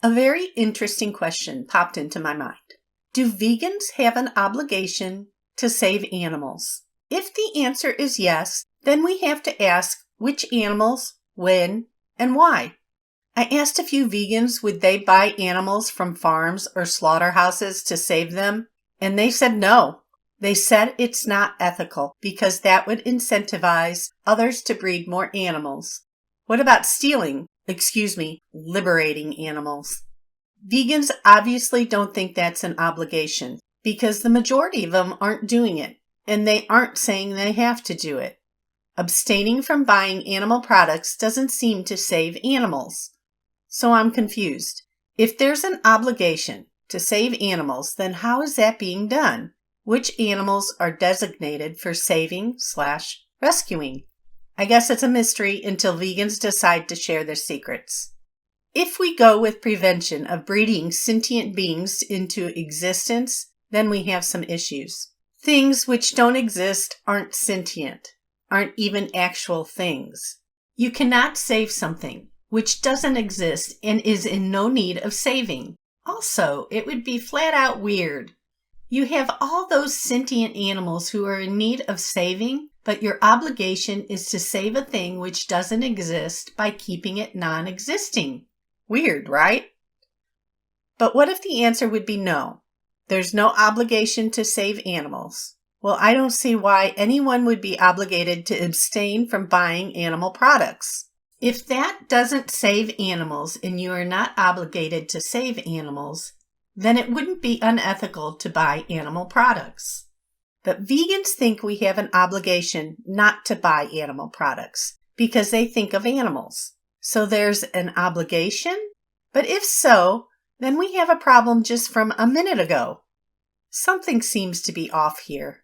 A very interesting question popped into my mind. Do vegans have an obligation to save animals? If the answer is yes, then we have to ask which animals, when, and why. I asked a few vegans would they buy animals from farms or slaughterhouses to save them, and they said no. They said it's not ethical because that would incentivize others to breed more animals. What about liberating animals? Vegans obviously don't think that's an obligation because the majority of them aren't doing it, and they aren't saying they have to do it. Abstaining from buying animal products doesn't seem to save animals. So I'm confused. If there's an obligation to save animals, then how is that being done? Which animals are designated for saving/rescuing? I guess it's a mystery until vegans decide to share their secrets. If we go with prevention of breeding sentient beings into existence, then we have some issues. Things which don't exist aren't sentient, aren't even actual things. You cannot save something which doesn't exist and is in no need of saving. Also, it would be flat out weird. You have all those sentient animals who are in need of saving, but your obligation is to save a thing which doesn't exist by keeping it non-existing. Weird, right? But what if the answer would be no? There's no obligation to save animals. Well, I don't see why anyone would be obligated to abstain from buying animal products. If that doesn't save animals and you are not obligated to save animals, then it wouldn't be unethical to buy animal products. But vegans think we have an obligation not to buy animal products because they think of animals. So there's an obligation? But if so, then we have a problem just from a minute ago. Something seems to be off here.